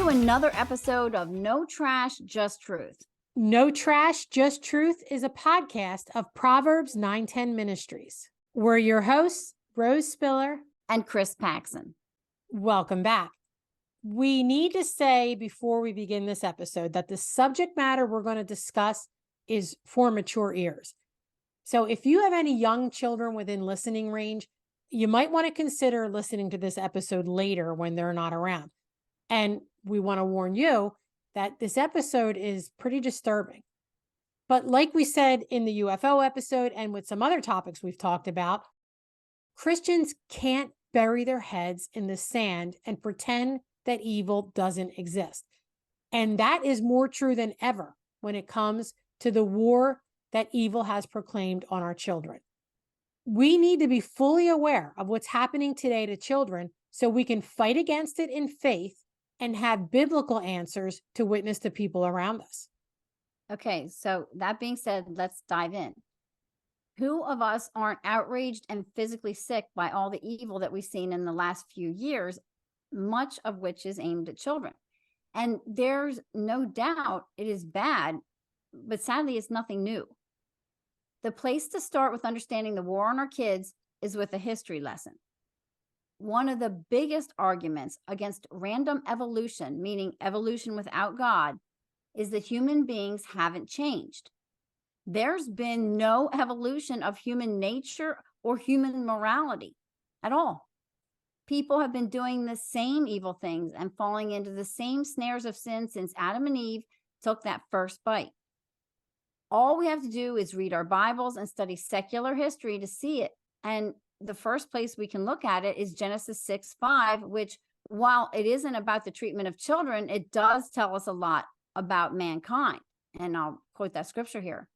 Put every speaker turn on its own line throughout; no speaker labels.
to another episode of No Trash, Just Truth.
No Trash, Just Truth is a podcast of Proverbs 910 Ministries. We're your hosts, Rose Spiller
and Chris Paxson.
Welcome back. We need to say before we begin this episode that the subject matter we're going to discuss is for mature ears. So if you have any young children within listening range, you might want to consider listening to this episode later when they're not around. And we want to warn you that this episode is pretty disturbing. But like we said in the UFO episode and with some other topics we've talked about, Christians can't bury their heads in the sand and pretend that evil doesn't exist. And that is more true than ever when it comes to the war that evil has proclaimed on our children. We need to be fully aware of what's happening today to children so we can fight against it in faith and have biblical answers to witness to people around us.
Okay, so that being said, let's dive in. Who of us aren't outraged and physically sick by all the evil that we've seen in the last few years, much of which is aimed at children? And there's no doubt it is bad, but sadly, it's nothing new. The place to start with understanding the war on our kids is with a history lesson. One of the biggest arguments against random evolution, meaning evolution without God, is that human beings haven't changed. There's been no evolution of human nature or human morality at all. People have been doing the same evil things and falling into the same snares of sin since Adam and Eve took that first bite. All we have to do is read our Bibles and study secular history to see it. And the first place we can look at it is Genesis 6:5, which, while it isn't about the treatment of children, it does tell us a lot about mankind. And I'll quote that scripture here.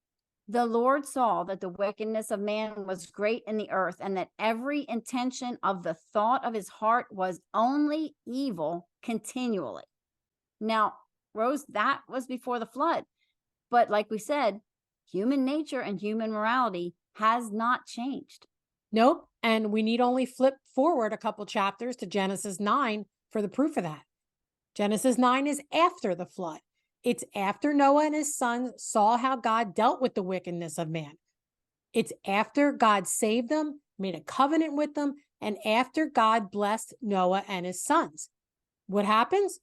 The Lord saw that the wickedness of man was great in the earth, and that every intention of the thought of his heart was only evil continually. Now, Rose, that was before the flood. But like we said, human nature and human morality has not changed.
Nope. And we need only flip forward a couple chapters to Genesis 9 for the proof of that. Genesis 9 is after the flood. It's after Noah and his sons saw how God dealt with the wickedness of man. It's after God saved them, made a covenant with them, and after God blessed Noah and his sons. What happens?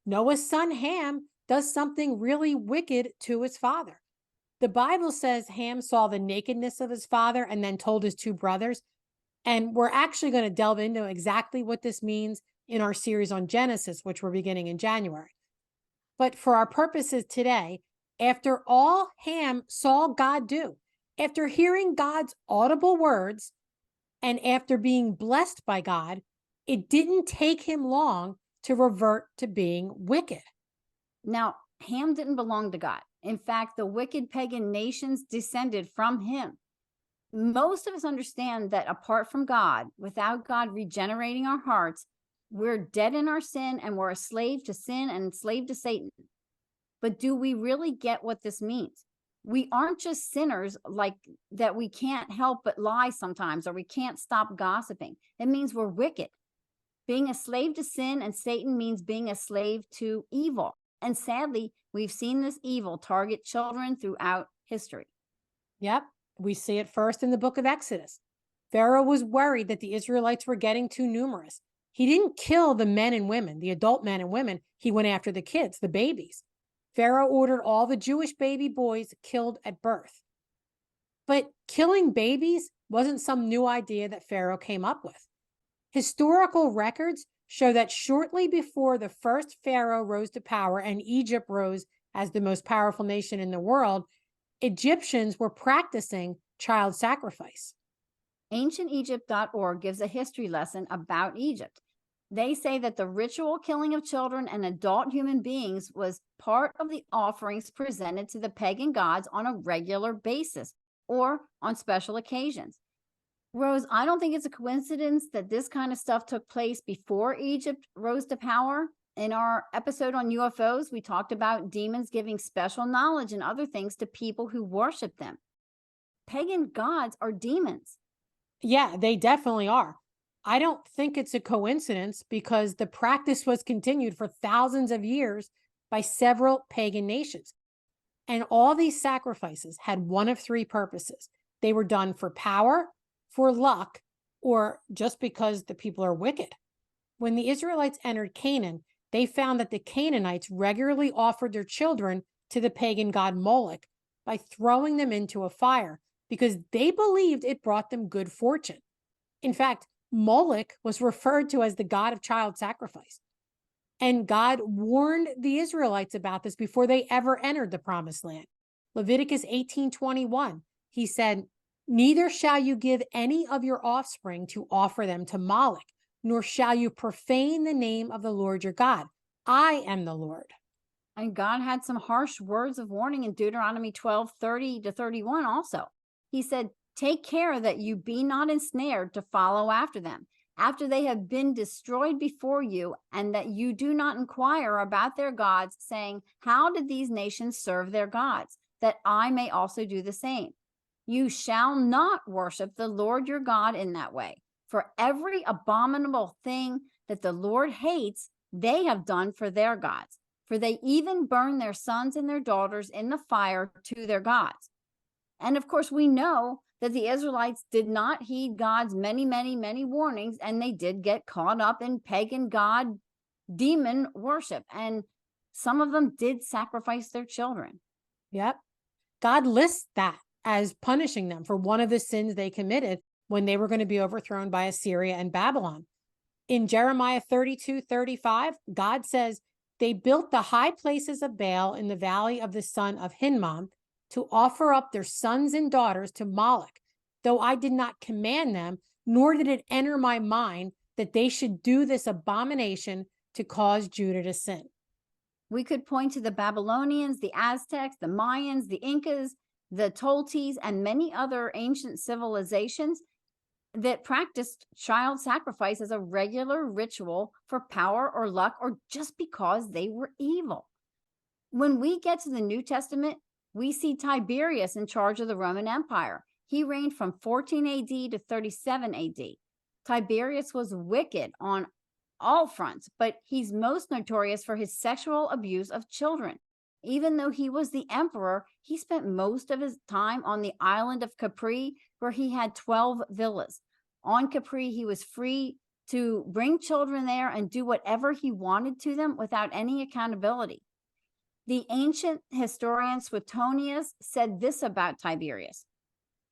Noah's son Ham does something really wicked to his father. The Bible says Ham saw the nakedness of his father and then told his two brothers. And we're actually going to delve into exactly what this means in our series on Genesis, which we're beginning in January. But for our purposes today, after all Ham saw God do, after hearing God's audible words, and after being blessed by God, it didn't take him long to revert to being wicked.
Now, Ham didn't belong to God. In fact, the wicked pagan nations descended from him. Most of us understand that apart from God, without God regenerating our hearts, we're dead in our sin and we're a slave to sin and slave to Satan. But do we really get what this means? We aren't just sinners like that we can't help but lie sometimes, or we can't stop gossiping. It means we're wicked. Being a slave to sin and Satan means being a slave to evil. And sadly, we've seen this evil target children throughout history.
Yep, we see it first in the book of Exodus. Pharaoh was worried that the Israelites were getting too numerous. He didn't kill the men and women, the adult men and women. He went after the kids, the babies. Pharaoh ordered all the Jewish baby boys killed at birth. But killing babies wasn't some new idea that Pharaoh came up with. Historical records show that shortly before the first Pharaoh rose to power and Egypt rose as the most powerful nation in the world, Egyptians were practicing child sacrifice.
AncientEgypt.org gives a history lesson about Egypt. They say that the ritual killing of children and adult human beings was part of the offerings presented to the pagan gods on a regular basis or on special occasions. Rose, I don't think it's a coincidence that this kind of stuff took place before Egypt rose to power. In our episode on UFOs, we talked about demons giving special knowledge and other things to people who worship them. Pagan gods are demons.
Yeah, they definitely are. I don't think it's a coincidence because the practice was continued for thousands of years by several pagan nations. And all these sacrifices had one of three purposes. They were done for power, for luck, or just because the people are wicked. When the Israelites entered Canaan, they found that the Canaanites regularly offered their children to the pagan god Moloch by throwing them into a fire because they believed it brought them good fortune. In fact, Moloch was referred to as the god of child sacrifice. And God warned the Israelites about this before they ever entered the promised land. Leviticus 18:21, he said, "Neither shall you give any of your offspring to offer them to Moloch, nor shall you profane the name of the Lord your God. I am the Lord."
And God had some harsh words of warning in Deuteronomy 12:30-31 also. He said, take care that you be not ensnared to follow after them, after they have been destroyed before you, and that you do not inquire about their gods, saying, how did these nations serve their gods, that I may also do the same? You shall not worship the Lord your God in that way, for every abominable thing that the Lord hates, they have done for their gods. For they even burn their sons and their daughters in the fire to their gods. And of course, we know that the Israelites did not heed God's many, many, many warnings, and they did get caught up in pagan god demon worship. And some of them did sacrifice their children.
Yep. God lists that as punishing them for one of the sins they committed when they were going to be overthrown by Assyria and Babylon. In Jeremiah 32:35, God says, they built the high places of Baal in the valley of the son of Hinnom to offer up their sons and daughters to Moloch, though I did not command them, nor did it enter my mind that they should do this abomination to cause Judah to sin.
We could point to the Babylonians, the Aztecs, the Mayans, the Incas, the Toltecs, and many other ancient civilizations that practiced child sacrifice as a regular ritual for power or luck, or just because they were evil. When we get to the New Testament, we see Tiberius in charge of the Roman Empire. He reigned from 14 AD to 37 AD. Tiberius was wicked on all fronts, but he's most notorious for his sexual abuse of children. Even though he was the emperor, he spent most of his time on the island of Capri, where he had 12 villas. On Capri, he was free to bring children there and do whatever he wanted to them without any accountability. The ancient historian Suetonius said this about Tiberius.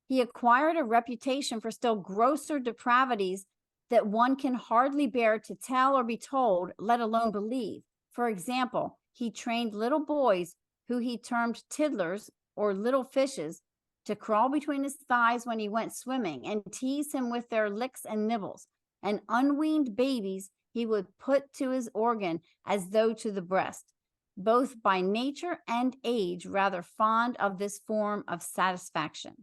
He acquired a reputation for still grosser depravities that one can hardly bear to tell or be told, let alone believe. For example, he trained little boys, who he termed tiddlers or little fishes, to crawl between his thighs when he went swimming and tease him with their licks and nibbles. And unweaned babies he would put to his organ as though to the breast, both by nature and age rather fond of this form of satisfaction.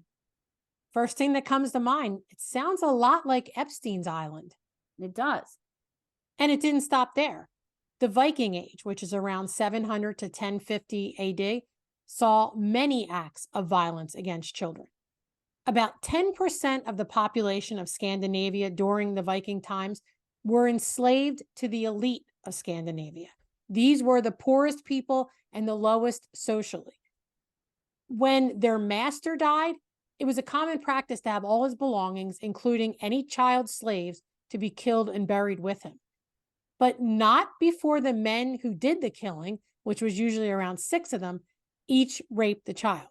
First thing that comes to mind, it sounds a lot like Epstein's Island.
It does.
And it didn't stop there. The Viking Age, which is around 700 to 1050 AD, saw many acts of violence against children. About 10% of the population of Scandinavia during the Viking times were enslaved to the elite of Scandinavia. These were the poorest people and the lowest socially. When their master died, it was a common practice to have all his belongings, including any child slaves, to be killed and buried with him. But not before the men who did the killing, which was usually around 6 of them, each raped the child.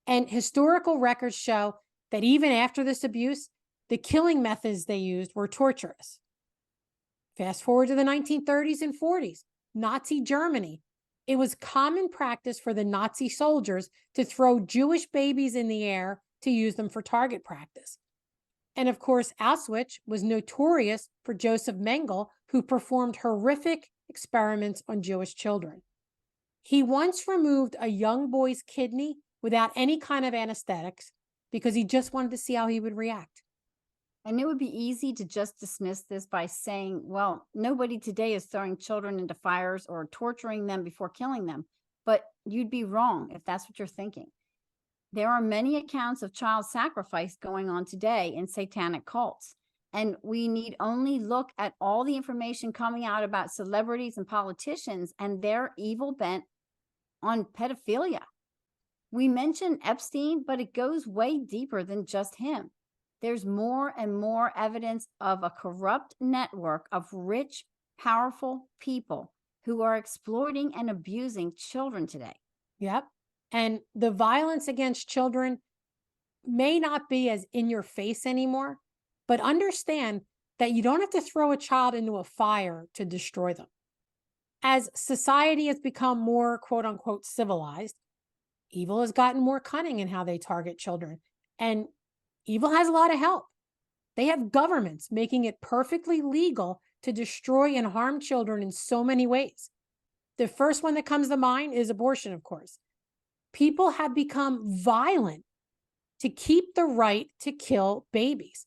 And historical records show that even after this abuse, the killing methods they used were torturous. Fast forward to the 1930s and 40s, Nazi Germany. It was common practice for the Nazi soldiers to throw Jewish babies in the air to use them for target practice. And of course, Auschwitz was notorious for Joseph Mengele, who performed horrific experiments on Jewish children. He once removed a young boy's kidney without any kind of anesthetics because he just wanted to see how he would react.
And it would be easy to just dismiss this by saying, well, nobody today is throwing children into fires or torturing them before killing them. But you'd be wrong if that's what you're thinking. There are many accounts of child sacrifice going on today in satanic cults. And we need only look at all the information coming out about celebrities and politicians and their evil bent on pedophilia. We mention Epstein, but it goes way deeper than just him. There's more and more evidence of a corrupt network of rich, powerful people who are exploiting and abusing children today.
Yep. And the violence against children may not be as in your face anymore, but understand that you don't have to throw a child into a fire to destroy them. As society has become more quote unquote civilized, evil has gotten more cunning in how they target children. And evil has a lot of help. They have governments making it perfectly legal to destroy and harm children in so many ways. The first one that comes to mind is abortion, of course. People have become violent to keep the right to kill babies.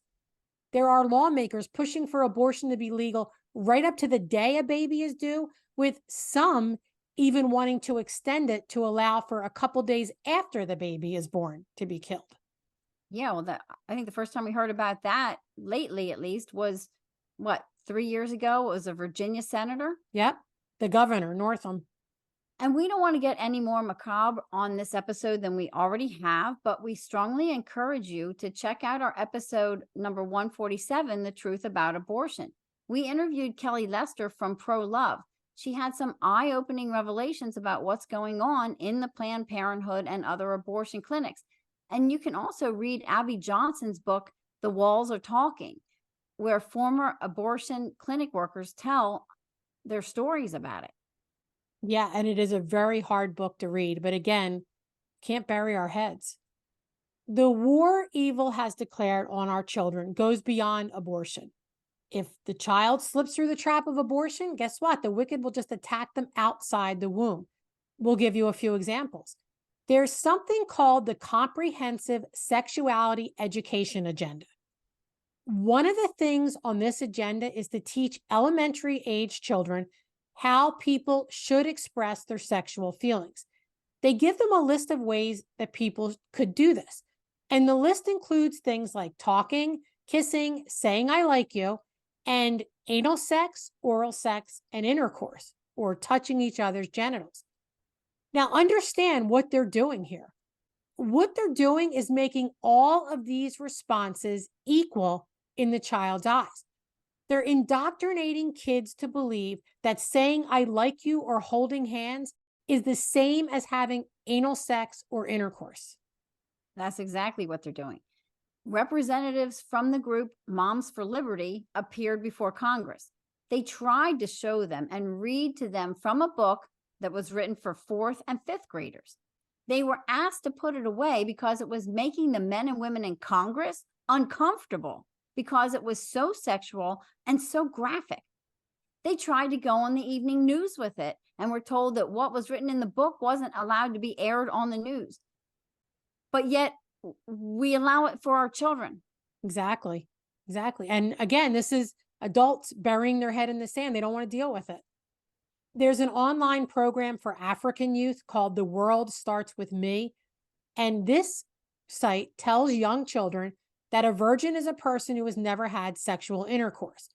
There are lawmakers pushing for abortion to be legal right up to the day a baby is due, with some even wanting to extend it to allow for a couple days after the baby is born to be killed.
Yeah, well, I think the first time we heard about that lately, at least, was what, 3 years ago? It was a Virginia senator.
Yep. The governor, Northam.
And we don't want to get any more macabre on this episode than we already have, but we strongly encourage you to check out our episode number 147, The Truth About Abortion. We interviewed Kelly Lester from Pro Love. She had some eye-opening revelations about what's going on in the Planned Parenthood and other abortion clinics. And you can also read Abby Johnson's book, The Walls Are Talking, where former abortion clinic workers tell their stories about it.
Yeah, and it is a very hard book to read, but again, can't bury our heads. The war evil has declared on our children goes beyond abortion. If the child slips through the trap of abortion, guess what? The wicked will just attack them outside the womb. We'll give you a few examples. There's something called the Comprehensive Sexuality Education Agenda. One of the things on this agenda is to teach elementary age children how people should express their sexual feelings. They give them a list of ways that people could do this. And the list includes things like talking, kissing, saying I like you, and anal sex, oral sex, and intercourse, or touching each other's genitals. Now, understand what they're doing here. What they're doing is making all of these responses equal in the child's eyes. They're indoctrinating kids to believe that saying I like you or holding hands is the same as having anal sex or intercourse.
That's exactly what they're doing. Representatives from the group Moms for Liberty appeared before Congress. They tried to show them and read to them from a book that was written for 4th and 5th graders. They were asked to put it away because it was making the men and women in Congress uncomfortable because it was so sexual and so graphic. They tried to go on the evening news with it and were told that what was written in the book wasn't allowed to be aired on the news. But yet we allow it for our children.
Exactly. And again, this is adults burying their head in the sand. They don't want to deal with it. There's an online program for African youth called The World Starts With Me. And this site tells young children that a virgin is a person who has never had sexual intercourse.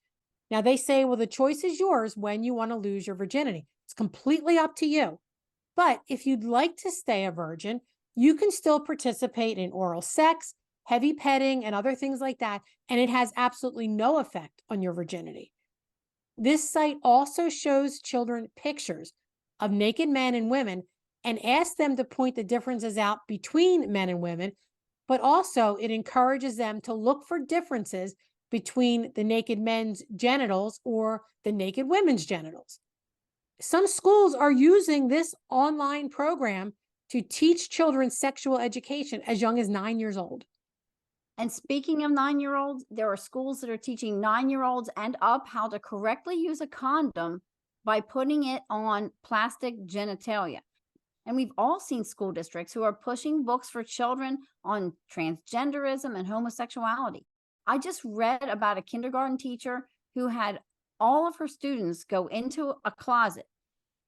Now they say, well, the choice is yours when you want to lose your virginity. It's completely up to you. But if you'd like to stay a virgin, you can still participate in oral sex, heavy petting, and other things like that. And it has absolutely no effect on your virginity. This site also shows children pictures of naked men and women and asks them to point the differences out between men and women, but also it encourages them to look for differences between the naked men's genitals or the naked women's genitals. Some schools are using this online program to teach children sexual education as young as 9 years old.
And speaking of 9-year-olds, there are schools that are teaching 9-year-olds and up how to correctly use a condom by putting it on plastic genitalia. And we've all seen school districts who are pushing books for children on transgenderism and homosexuality. I just read about a kindergarten teacher who had all of her students go into a closet.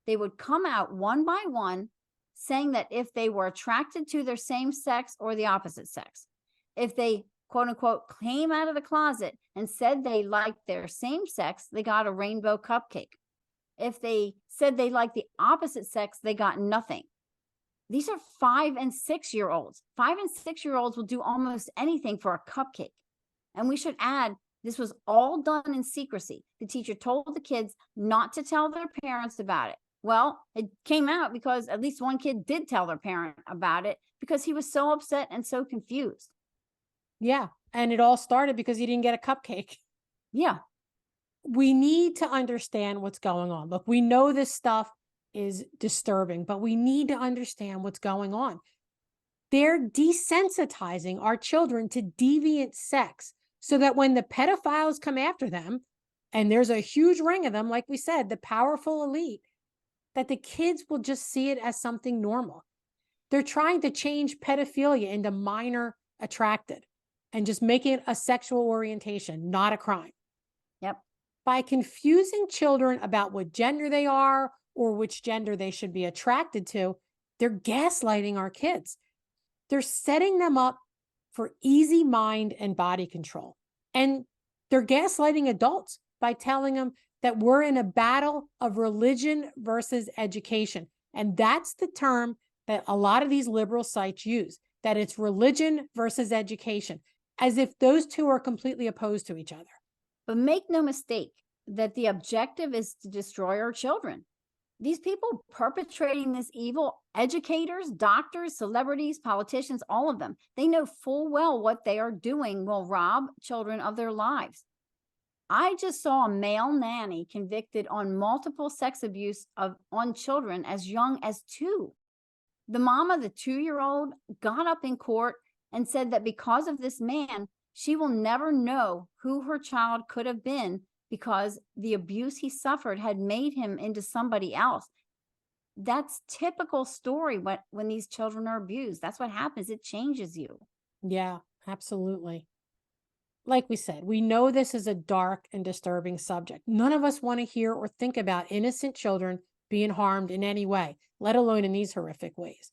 They would come out one by one saying that if they were attracted to their same sex or the opposite sex, if they quote unquote, came out of the closet and said they liked their same sex, they got a rainbow cupcake. If they said they liked the opposite sex, they got nothing. These are 5 and 6 year olds. 5 and 6 year olds will do almost anything for a cupcake. And we should add, this was all done in secrecy. The teacher told the kids not to tell their parents about it. Well, it came out because at least one kid did tell their parent about it because he was so upset and so confused.
Yeah. And it all started because he didn't get a cupcake.
Yeah.
We need to understand what's going on. Look, we know this stuff is disturbing, but we need to understand what's going on. They're desensitizing our children to deviant sex so that when the pedophiles come after them, and there's a huge ring of them, like we said, the powerful elite, that the kids will just see it as something normal. They're trying to change pedophilia into minor attracted and just make it a sexual orientation, not a crime.
Yep.
By confusing children about what gender they are or which gender they should be attracted to, they're gaslighting our kids. They're setting them up for easy mind and body control. And they're gaslighting adults by telling them that we're in a battle of religion versus education. And that's the term that a lot of these liberal sites use, that it's religion versus education, as if those two are completely opposed to each other.
But make no mistake that the objective is to destroy our children. These people perpetrating this evil, educators, doctors, celebrities, politicians, all of them, they know full well what they are doing will rob children of their lives. I just saw a male nanny convicted on multiple sex abuse on children as young as 2. The mom of the 2-year-old got up in court and said that because of this man, she will never know who her child could have been because the abuse he suffered had made him into somebody else. That's typical story when these children are abused. That's what happens. It changes you.
Yeah, absolutely. Like we said, we know this is a dark and disturbing subject. None of us want to hear or think about innocent children being harmed in any way, let alone in these horrific ways.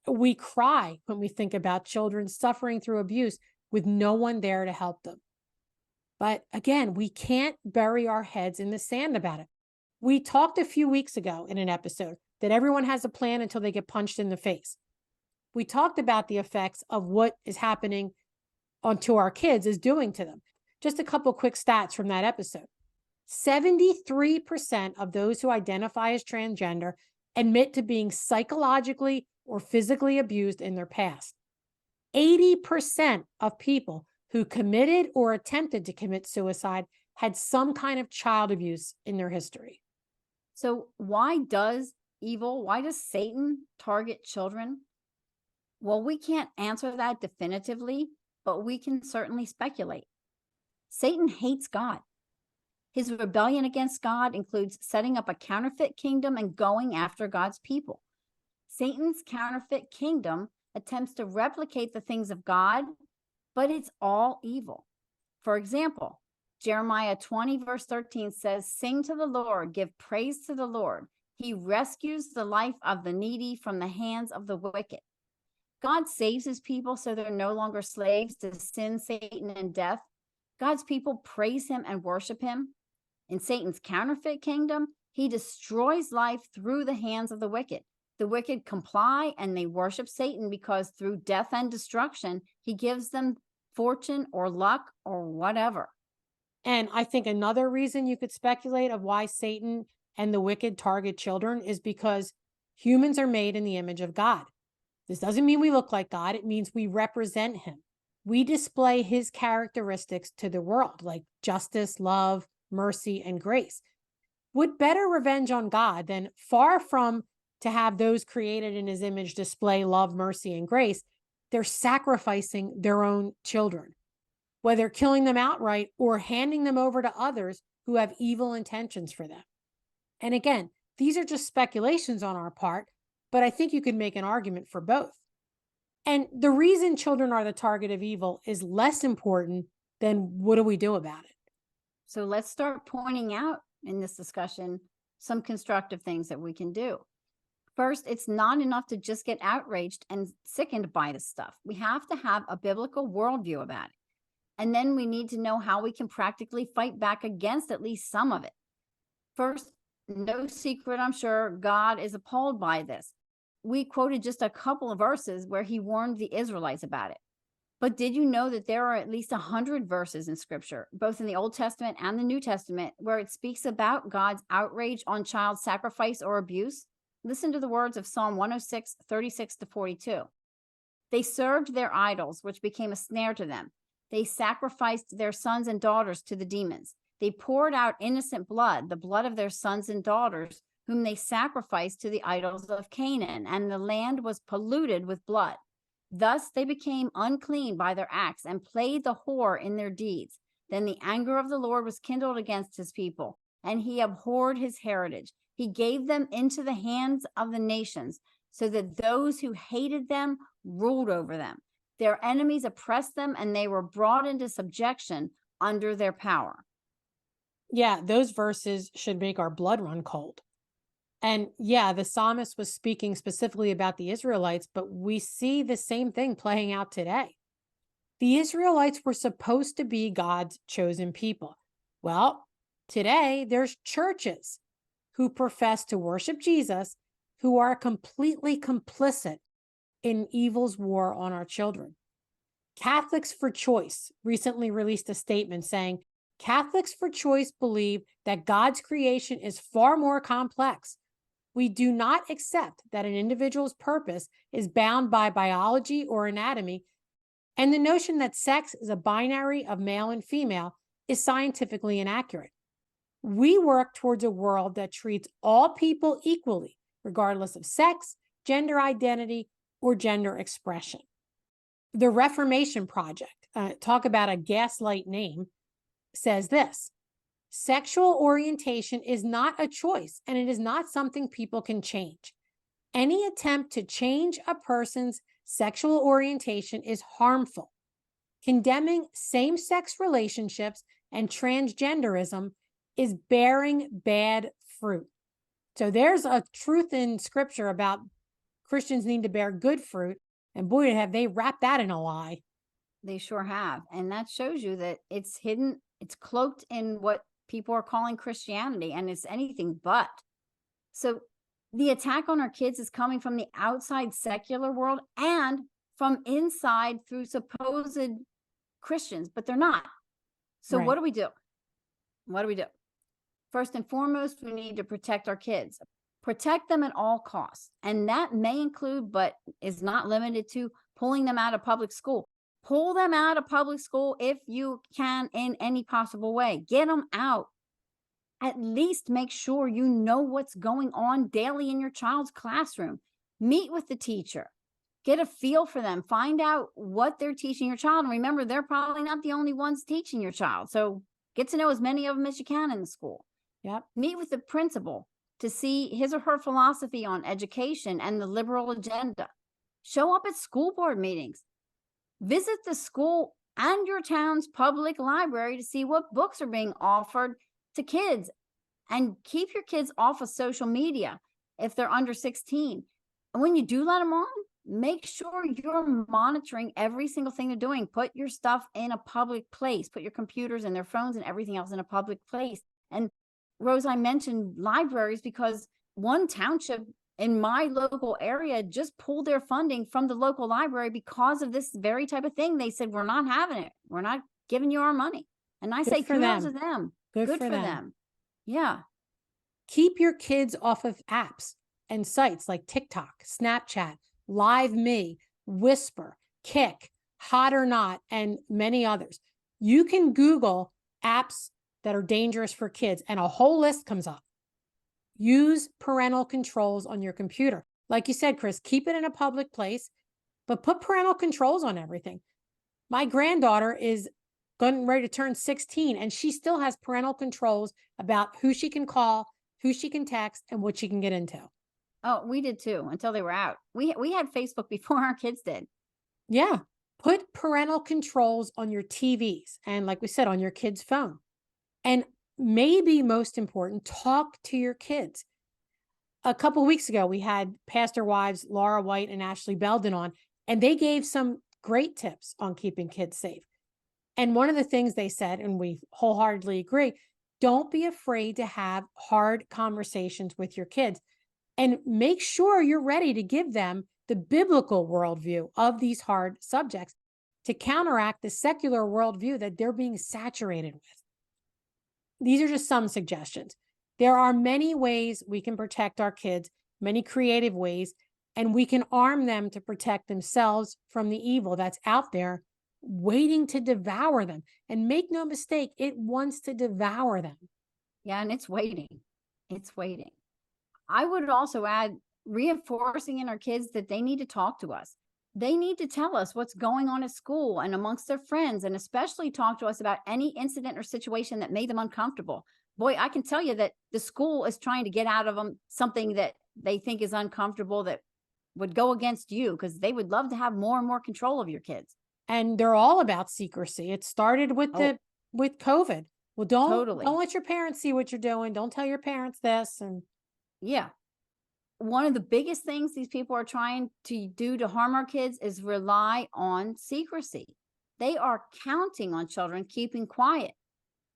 We cry when we think about children suffering through abuse with no one there to help them. But again, we can't bury our heads in the sand about it. We talked a few weeks ago in an episode that everyone has a plan until they get punched in the face. We talked about the effects of what is happening onto our kids is doing to them. Just a couple quick stats from that episode. 73% of those who identify as transgender admit to being psychologically or physically abused in their past. 80% of people who committed or attempted to commit suicide had some kind of child abuse in their history.
So why does Satan target children? Well, we can't answer that definitively, but we can certainly speculate. Satan hates God. His rebellion against God includes setting up a counterfeit kingdom and going after God's people. Satan's counterfeit kingdom attempts to replicate the things of God, but it's all evil. For example, Jeremiah 20 verse 13 says, "Sing to the Lord, give praise to the Lord. He rescues the life of the needy from the hands of the wicked." God saves his people so they're no longer slaves to sin, Satan, and death. God's people praise him and worship him. In Satan's counterfeit kingdom, he destroys life through the hands of the wicked. The wicked comply and they worship Satan because through death and destruction, he gives them fortune or luck or whatever.
And I think another reason you could speculate of why Satan and the wicked target children is because humans are made in the image of God. This doesn't mean we look like God. It means we represent him. We display his characteristics to the world, like justice, love, mercy, and grace. What better revenge on God than, far from to have those created in his image display love, mercy, and grace, they're sacrificing their own children, whether killing them outright or handing them over to others who have evil intentions for them. And again, these are just speculations on our part, but I think you could make an argument for both. And the reason children are the target of evil is less important than what do we do about it?
So let's start pointing out in this discussion some constructive things that we can do. First, it's not enough to just get outraged and sickened by this stuff. We have to have a biblical worldview about it. And then we need to know how we can practically fight back against at least some of it. First, no secret, I'm sure, God is appalled by this. We quoted just a couple of verses where he warned the Israelites about it. But did you know that there are at least 100 verses in scripture, both in the Old Testament and the New Testament, where it speaks about God's outrage on child sacrifice or abuse? Listen to the words of Psalm 106, 36 to 42. They served their idols, which became a snare to them. They sacrificed their sons and daughters to the demons. They poured out innocent blood, the blood of their sons and daughters, whom they sacrificed to the idols of Canaan, and the land was polluted with blood. Thus they became unclean by their acts and played the whore in their deeds. Then the anger of the Lord was kindled against his people, and he abhorred his heritage. He gave them into the hands of the nations, so that those who hated them ruled over them. Their enemies oppressed them, and they were brought into subjection under their power.
Yeah, those verses should make our blood run cold. And yeah, the psalmist was speaking specifically about the Israelites, but we see the same thing playing out today. The Israelites were supposed to be God's chosen people. Well, today there's churches who profess to worship Jesus who are completely complicit in evil's war on our children. Catholics for Choice recently released a statement saying, Catholics for Choice believe that God's creation is far more complex. We do not accept that an individual's purpose is bound by biology or anatomy, and the notion that sex is a binary of male and female is scientifically inaccurate. We work towards a world that treats all people equally, regardless of sex, gender identity, or gender expression. The Reformation Project, talk about a gaslight name, says this: sexual orientation is not a choice, and it is not something people can change. Any attempt to change a person's sexual orientation is harmful. Condemning same-sex relationships and transgenderism is bearing bad fruit. So there's a truth in scripture about Christians need to bear good fruit, and boy, have they wrapped that in a lie.
They sure have. And that shows you that it's hidden, it's cloaked in what people are calling Christianity, and it's anything but. So the attack on our kids is coming from the outside secular world and from inside through supposed Christians, but they're not. So
Right.
what do we do? What do we do? First and foremost, we need to protect our kids. Protect them at all costs. And that may include, but is not limited to, pulling them out of public school. Pull them out of public school if you can in any possible way. Get them out. At least make sure you know what's going on daily in your child's classroom. Meet with the teacher. Get a feel for them. Find out what they're teaching your child. And remember, they're probably not the only ones teaching your child. So get to know as many of them as you can in the school.
Yep.
Meet with the principal to see his or her philosophy on education and the liberal agenda. Show up at school board meetings. Visit the school and your town's public library to see what books are being offered to kids. And keep your kids off of social media if they're under 16. And when you do let them on, make sure you're monitoring every single thing they're doing. Put your stuff in a public place. Put your computers and their phones and everything else in a public place. And Rose, I mentioned libraries because one township in my local area just pulled their funding from the local library because of this very type of thing. They said, we're not having it. We're not giving you our money. And I say, kudos to them.
Good
Good
for
for
them.
them. Yeah.
Keep your kids off of apps and sites like TikTok, Snapchat, Live Me, Whisper, Kick, Hot or Not, and many others. You can Google apps that are dangerous for kids, and a whole list comes up. Use parental controls on your computer. Like you said, Chris, keep it in a public place, but put parental controls on everything. My granddaughter is getting ready to turn 16, and she still has parental controls about who she can call, who she can text, and what she can get into.
Oh, we did too, until they were out. We had Facebook before our kids did.
Yeah. Put parental controls on your TVs and, like we said, on your kid's phone. And maybe most important, talk to your kids. A couple weeks ago, we had pastor wives Laura White and Ashley Belden on, and they gave some great tips on keeping kids safe. And one of the things they said, and we wholeheartedly agree, don't be afraid to have hard conversations with your kids, and make sure you're ready to give them the biblical worldview of these hard subjects to counteract the secular worldview that they're being saturated with. These are just some suggestions. There are many ways we can protect our kids, many creative ways, and we can arm them to protect themselves from the evil that's out there waiting to devour them. And make no mistake, it wants to devour them.
Yeah, and it's waiting. It's waiting. I would also add reinforcing in our kids that they need to talk to us. They need to tell us what's going on at school and amongst their friends, and especially talk to us about any incident or situation that made them uncomfortable. Boy, I can tell you that the school is trying to get out of them something that they think is uncomfortable that would go against you, because they would love to have more and more control of your kids.
And they're all about secrecy. It started with with COVID. Well, don't let your parents see what you're doing. Don't tell your parents this. And
yeah, one of the biggest things these people are trying to do to harm our kids is rely on secrecy. They are counting on children keeping quiet,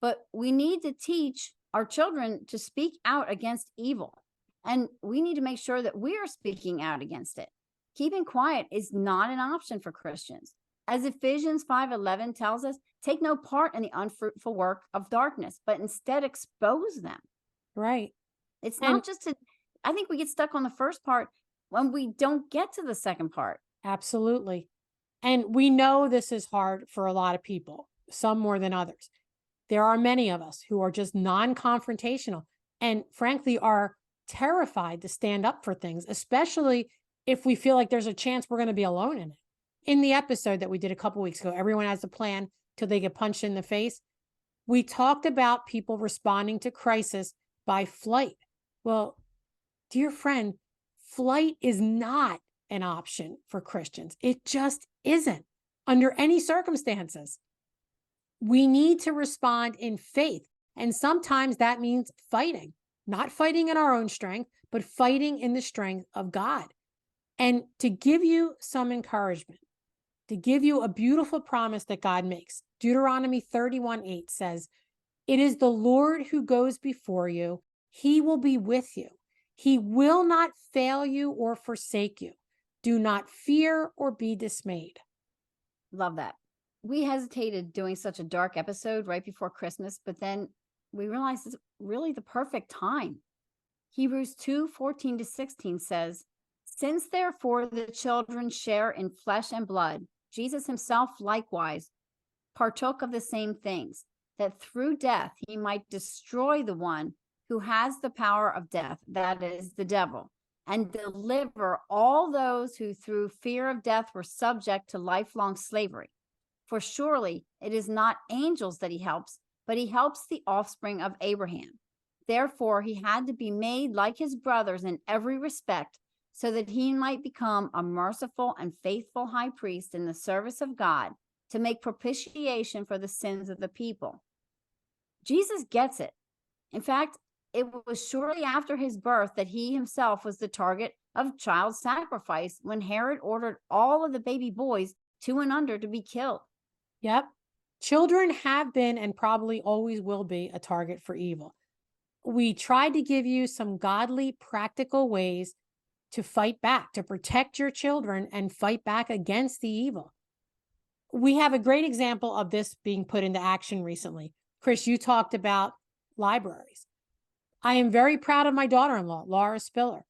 but we need to teach our children to speak out against evil. And we need to make sure that we are speaking out against it. Keeping quiet is not an option for Christians. As Ephesians 5:11 tells us, take no part in the unfruitful work of darkness, but instead expose them.
Right.
It's not just to, I think we get stuck on the first part when we don't get to the second part.
Absolutely. And we know this is hard for a lot of people, some more than others. There are many of us who are just non-confrontational and frankly are terrified to stand up for things, especially if we feel like there's a chance we're going to be alone in it. In the episode that we did a couple weeks ago, Everyone Has a Plan Till They Get Punched in the Face, we talked about people responding to crisis by flight. Well, dear friend, flight is not an option for Christians. It just isn't under any circumstances. We need to respond in faith. And sometimes that means fighting, not fighting in our own strength, but fighting in the strength of God. And to give you some encouragement, to give you a beautiful promise that God makes, Deuteronomy 31:8 says, "It is the Lord who goes before you. He will be with you. He will not fail you or forsake you. Do not fear or be dismayed."
Love that. We hesitated doing such a dark episode right before Christmas, but then we realized it's really the perfect time. Hebrews 2:14-16 says, "Since therefore the children share in flesh and blood, Jesus himself likewise partook of the same things, that through death he might destroy the one who has the power of death, that is the devil, and deliver all those who through fear of death were subject to lifelong slavery. For surely it is not angels that he helps, but he helps the offspring of Abraham. Therefore he had to be made like his brothers in every respect, so that he might become a merciful and faithful high priest in the service of God, to make propitiation for the sins of the people." Jesus gets it. In fact, it was shortly after his birth that he himself was the target of child sacrifice when Herod ordered all of the baby boys 2 and under to be killed.
Yep. Children have been and probably always will be a target for evil. We tried to give you some godly, practical ways to fight back, to protect your children and fight back against the evil. We have a great example of this being put into action recently. Chris, you talked about libraries. I am very proud of my daughter-in-law, Laura Spiller.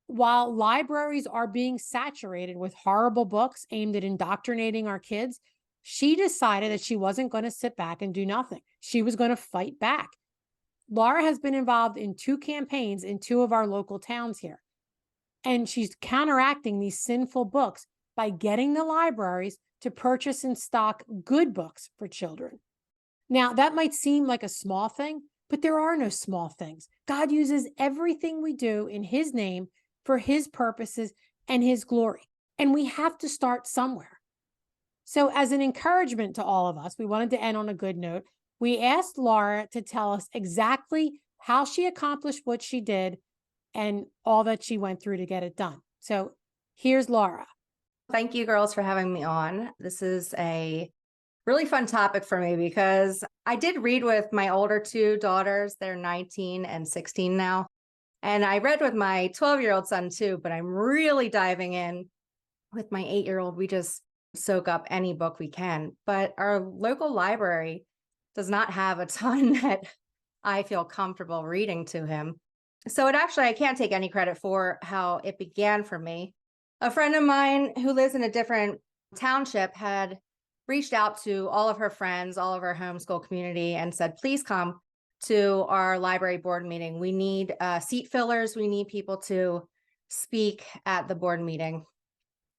While libraries are being saturated with horrible books aimed at indoctrinating our kids, she decided that she wasn't going to sit back and do nothing. She was going to fight back. Laura has been involved in 2 campaigns in 2 of our local towns here. And she's counteracting these sinful books by getting the libraries to purchase and stock good books for children. Now, that might seem like a small thing, but there are no small things. God uses everything we do in his name for his purposes and his glory. And we have to start somewhere. So as an encouragement to all of us, we wanted to end on a good note. We asked Laura to tell us exactly how she accomplished what she did and all that she went through to get it done. So here's Laura.
Thank you, girls, for having me on. This is a really fun topic for me because I did read with my older two daughters. They're 19 and 16 now. And I read with my 12-year-old son too, but I'm really diving in with my 8-year-old. We just soak up any book we can. But our local library does not have a ton that I feel comfortable reading to him. So I can't take any credit for how it began for me. A friend of mine who lives in a different township had reached out to all of her friends, all of our homeschool community, and said, please come to our library board meeting. We need seat fillers. We need people to speak at the board meeting.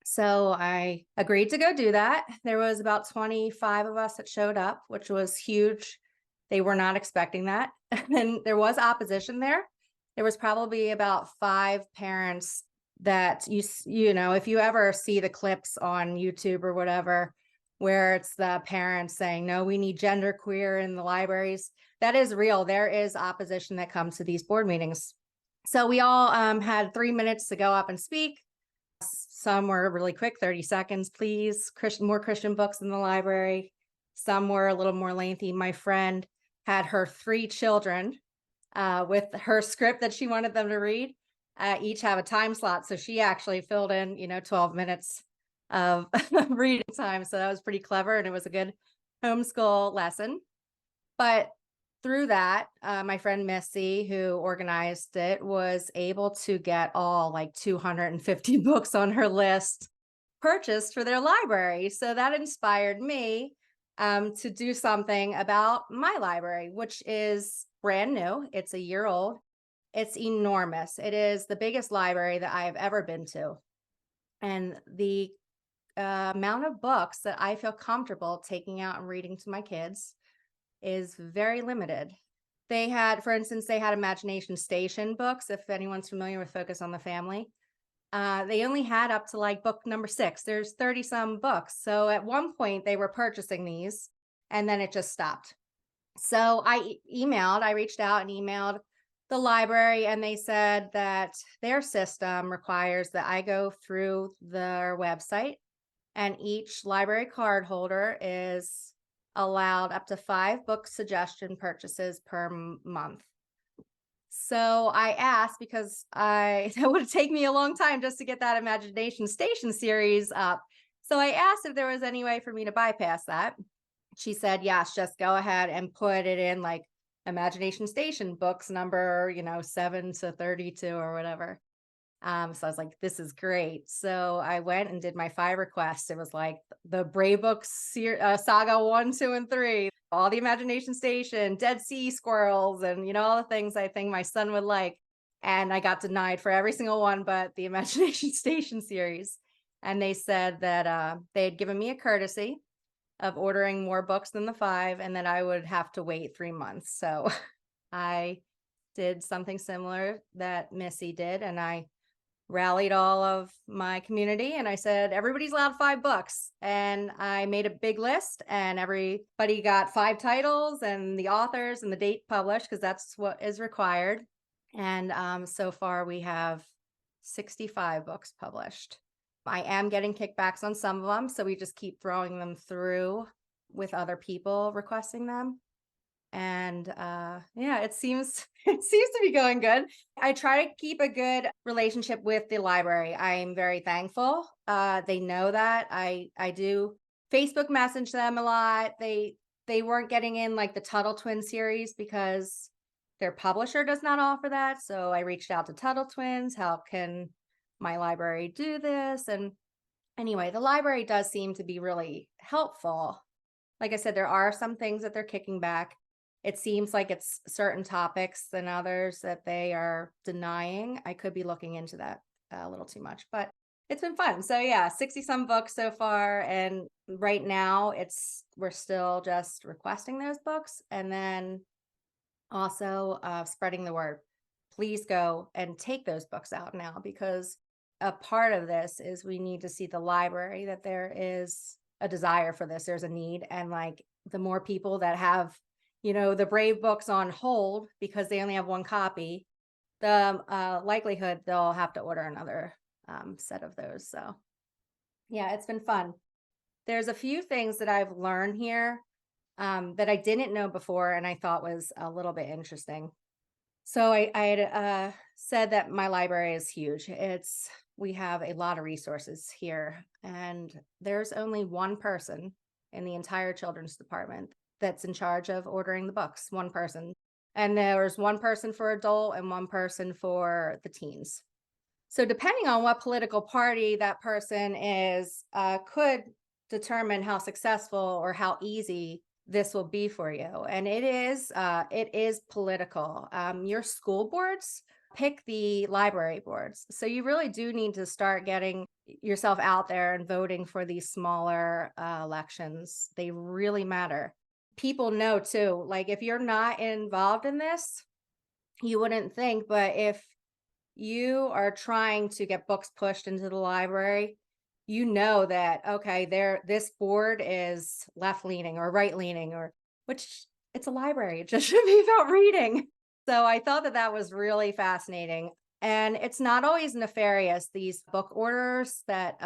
So I agreed to go do that. There was about 25 of us that showed up, which was huge. They were not expecting that. And there was opposition there. There was probably about 5 parents that you know, if you ever see the clips on YouTube or whatever, where it's the parents saying, no, we need genderqueer in the libraries, that is real. There is opposition that comes to these board meetings. So we all had 3 minutes to go up and speak. Some were really quick, 30 seconds, please. More Christian books in the library. Some were a little more lengthy. My friend had her 3 children with her script that she wanted them to read, each have a time slot. So she actually filled in, 12 minutes of reading time. So that was pretty clever. And it was a good homeschool lesson. But through that, my friend Missy, who organized it, was able to get all like 250 books on her list purchased for their library. So that inspired me to do something about my library, which is brand new. It's a year old. It's enormous. It is the biggest library that I've ever been to. And the amount of books that I feel comfortable taking out and reading to my kids is very limited. They had, for instance, they had Imagination Station books, if anyone's familiar with Focus on the Family. They only had up to like book number 6. There's 30 some books. So at one point they were purchasing these and then it just stopped. So I reached out and emailed the library, and they said that their system requires that I go through their website, and each library card holder is allowed up to 5 book suggestion purchases per month. So I asked, because that would take me a long time just to get that Imagination Station series up. So I asked if there was any way for me to bypass that. She said, yes, just go ahead and put it in like Imagination Station books number, 7 to 32 or whatever. So I was like, this is great. So I went and did my 5 requests. It was like the Brave Books saga 1, 2, and 3, all the Imagination Station, Dead Sea Squirrels, and all the things I think my son would like. And I got denied for every single one but the Imagination Station series. And they said that they had given me a courtesy of ordering more books than the 5, and that I would have to wait 3 months. So I did something similar that Missy did, and I rallied all of my community and I said, everybody's allowed 5 books. And I made a big list, and everybody got 5 titles and the authors and the date published, because that's what is required. And so far we have 65 books published. I am getting kickbacks on some of them, so we just keep throwing them through with other people requesting them. And yeah, it seems to be going good. I try to keep a good relationship with the library. I'm very thankful. They know that. I do Facebook message them a lot. They weren't getting in like the Tuttle Twin series because their publisher does not offer that. So I reached out to Tuttle Twins. How can my library do this? And anyway, the library does seem to be really helpful. Like I said, there are some things that they're kicking back. It seems like it's certain topics than others that they are denying. I could be looking into that a little too much, but it's been fun. So yeah, 60 some books so far. And right now we're still just requesting those books, and then also spreading the word. Please go and take those books out now, because a part of this is we need to see the library that there is a desire for this. There's a need. And like the more people that have, the Brave books on hold because they only have 1 copy, the likelihood they'll have to order another set of those. So yeah, it's been fun. There's a few things that I've learned here that I didn't know before and I thought was a little bit interesting. So I had said that my library is huge. We have a lot of resources here, and there's only one person in the entire children's department that's in charge of ordering the books. One person, and there's one person for adult and one person for the teens. So depending on what political party that person is, could determine how successful or how easy this will be for you. And it is political. Your school boards pick the library boards. So you really do need to start getting yourself out there and voting for these smaller elections. They really matter. People know too, like if you're not involved in this, you wouldn't think, but if you are trying to get books pushed into the library, you know that, okay, this board is left leaning or right leaning, or which it's a library. It just should be about reading. So I thought that was really fascinating. And it's not always nefarious, these book orders that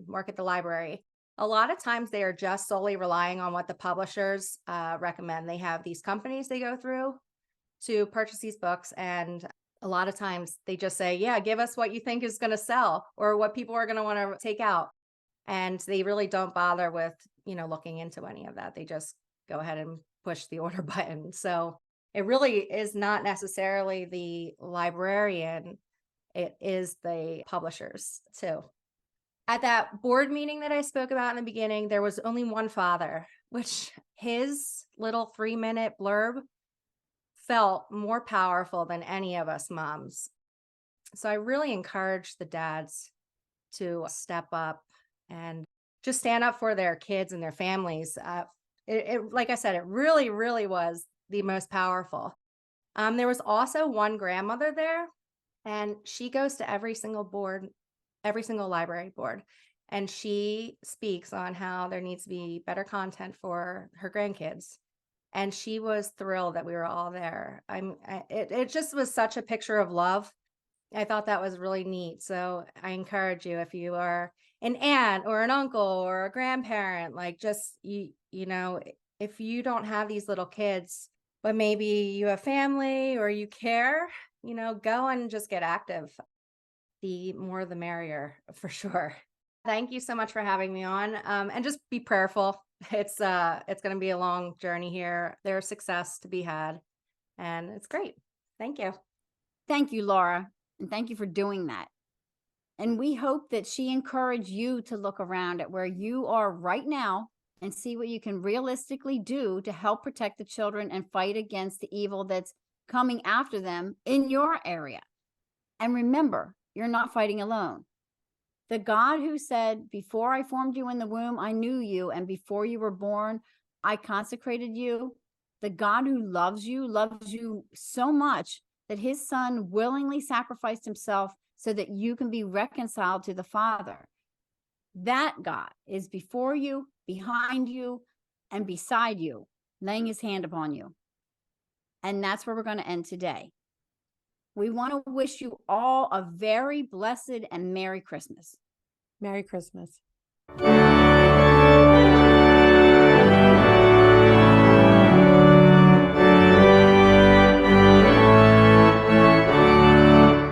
work at the library. A lot of times they are just solely relying on what the publishers recommend. They have these companies they go through to purchase these books, and a lot of times they just say, yeah, give us what you think is going to sell or what people are going to want to take out. And they really don't bother with, looking into any of that. They just go ahead and push the order button. So it really is not necessarily the librarian. It is the publishers too. At that board meeting that I spoke about in the beginning, there was only one father, which his little 3-minute blurb felt more powerful than any of us moms. So I really encourage the dads to step up and just stand up for their kids and their families. Like I said, it really, really was the most powerful. There was also one grandmother there, and she goes to every single library board, and she speaks on how there needs to be better content for her grandkids. And she was thrilled that we were all there. It just was such a picture of love. I thought that was really neat. So I encourage you, if you are an aunt or an uncle or a grandparent, like just, if you don't have these little kids, but maybe you have family or you care, go and just get active. The more the merrier, for sure. Thank you so much for having me on. And just be prayerful. It's going to be a long journey here. There's success to be had, and it's great. Thank you.
Thank you, Laura. And thank you for doing that. And we hope that she encouraged you to look around at where you are right now and see what you can realistically do to help protect the children and fight against the evil that's coming after them in your area. And remember, you're not fighting alone. The God who said, before I formed you in the womb, I knew you, and before you were born, I consecrated you. The God who loves you so much that his son willingly sacrificed himself so that you can be reconciled to the Father. That God is before you, behind you, and beside you, laying his hand upon you. And that's where we're going to end today. We want to wish you all a very blessed and Merry Christmas.
Merry Christmas.